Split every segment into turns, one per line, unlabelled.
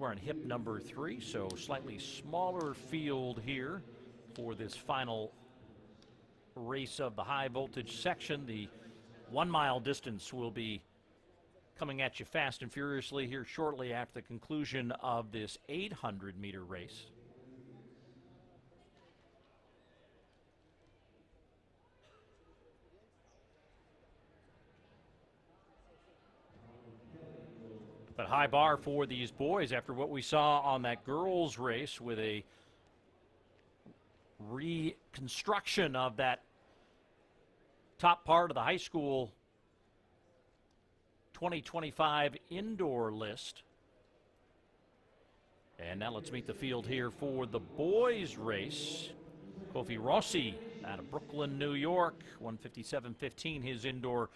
We're on hip number 3, so slightly smaller field here for this final race of the high voltage section. The 1 mile distance will be coming at you fast and furiously here shortly after the conclusion of this 800-meter race. But high bar for these boys after what we saw on that girls race with a reconstruction of that top part of the high school 2025 indoor list. And now let's meet the field here for the boys race. Kofi Rossi out of Brooklyn, New York, 157.15, his indoor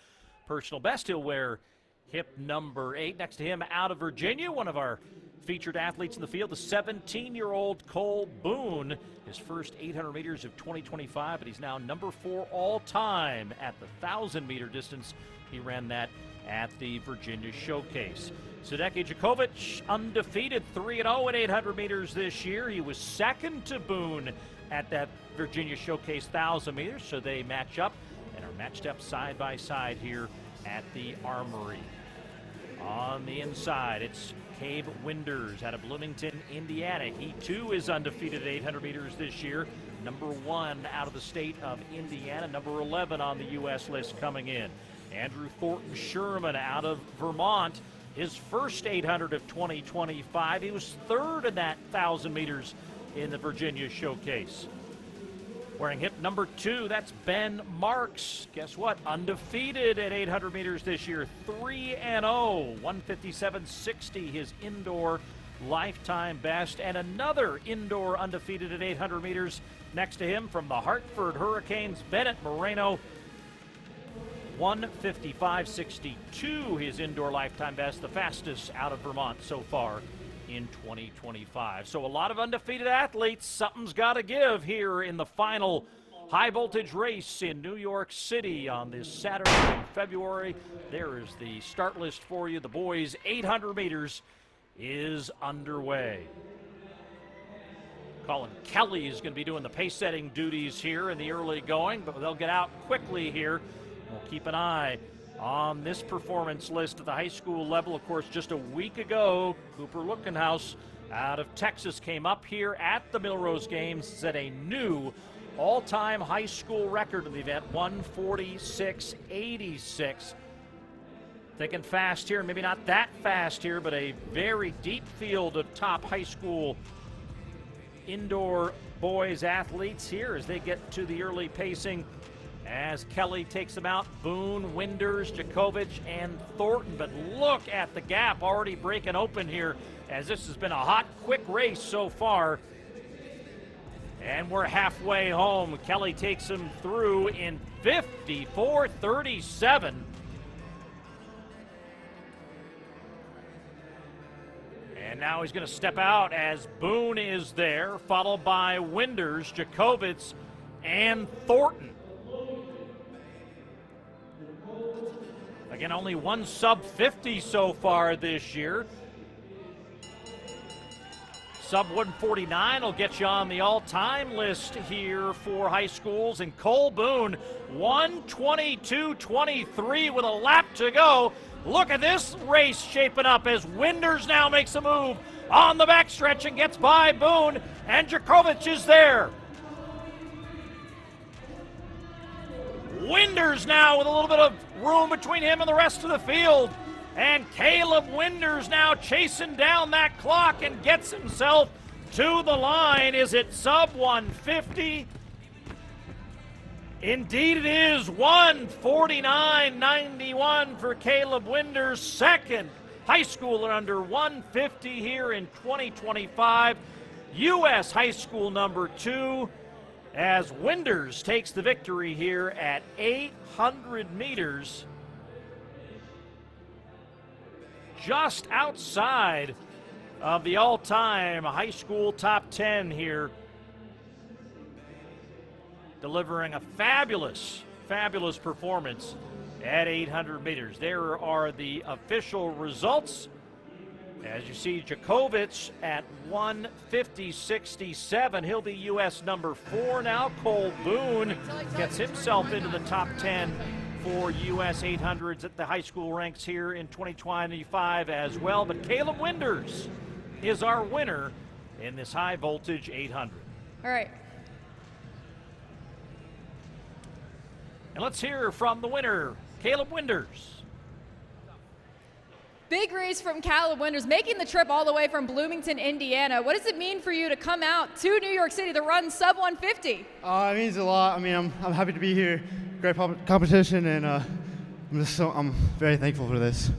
personal best. He'll wear hip number 8. Next to him, out of Virginia, one of our featured athletes in the field, the 17-year-old Cole Boone. His first 800 meters of 2025, but he's now number 4 all-time at the 1,000-meter distance. He ran that at the Virginia Showcase. Sadeki Djokovic, undefeated, 3-0 at 800 meters this year. He was second to Boone at that Virginia Showcase 1,000 meters, so they match up and are matched up side by side here at the Armory. On the inside, it's Cabe Winders out of Bloomington, Indiana. He too is undefeated at 800 meters this year. Number 1 out of the state of Indiana, number 11 on the U.S. list coming in. Andrew Thornton Sherman out of Vermont, his first 800 of 2025. He was 3rd in that 1,000 meters in the Virginia Showcase. Wearing hip number 2, that's Ben Marks. Guess what? Undefeated at 800 meters this year, 3-0, 157.60, his indoor lifetime best. And another indoor undefeated at 800 meters next to him from the Hartford Hurricanes, Bennett Moreno, 155.62, his indoor lifetime best, the fastest out of Vermont so far in 2025. So a lot of undefeated athletes. Something's got to give here in the final high voltage race in New York City on this Saturday in February. There is the start list for you. The boys 800 meters is underway. Colin Kelly is going to be doing the pace setting duties here in the early going, but they'll get out quickly here. We'll keep an eye on this performance list at the high school level. Of course, just a week ago, Cooper Lookenhouse out of Texas came up here at the Millrose Games, set a new all-time high school record in the event, 146.86. Thinking fast here, maybe not that fast here, but a very deep field of top high school indoor boys athletes here as they get to the early pacing. As Kelly takes them out, Boone, Winders, Djokovic, and Thornton. But look at the gap already breaking open here as this has been a hot, quick race so far. And we're halfway home. Kelly takes him through in 54.37. And now he's going to step out as Boone is there, followed by Winders, Djokovic, and Thornton. Again, only one sub-50 so far this year. Sub-149 will get you on the all-time list here for high schools. And Cole Boone, 1:22.23 with a lap to go. Look at this race shaping up as Winders now makes a move on the backstretch and gets by Boone, and Djokovic is there. Winders now with a little bit of room between him and the rest of the field. And Caleb Winders now chasing down that clock and gets himself to the line. Is it sub-150? Indeed it is. 1:49.91 for Caleb Winders. Second high schooler under 150 here in 2025. U.S. high school number 2. As Winders takes the victory here at 800 meters, just outside of the all-time high school top 10 here, delivering a fabulous, fabulous performance at 800 meters. There are the official results. As you see, Djokovic at 150.67. He'll be U.S. number 4 now. Cole Boone gets himself into the top 10 for U.S. 800s at the high school ranks here in 2025 as well. But Caleb Winders is our winner in this high voltage 800.
All right.
And let's hear from the winner, Caleb Winders.
Big race from Caleb Winders, making the trip all the way from Bloomington, Indiana. What does it mean for you to come out to New York City to run sub 150?
It means a lot. I mean, I'm happy to be here. Great competition, and I'm very thankful for this.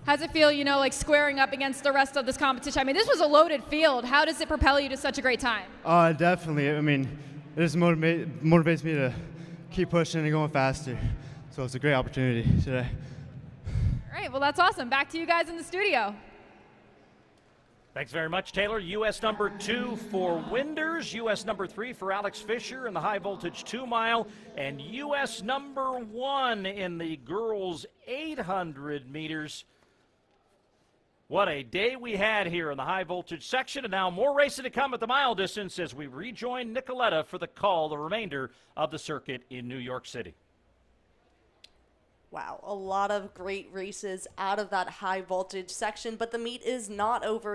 How's it feel, you know, like squaring up against the rest of this competition? I mean, this was a loaded field. How does it propel you to such a great time?
Definitely. I mean, it just motivates me to keep pushing and going faster. So it's a great opportunity today.
All right, well, that's awesome. Back to you guys in the studio.
Thanks very much, Taylor. U.S. number 2 for Winders, U.S. number 3 for Alex Fisher in the high voltage 2 mile, and U.S. number 1 in the girls 800 meters. What a day we had here in the high voltage section, and now more racing to come at the mile distance as we rejoin Nicoletta for the call, the remainder of the circuit in New York City.
Wow, a lot of great races out of that high voltage section, but the meet is not over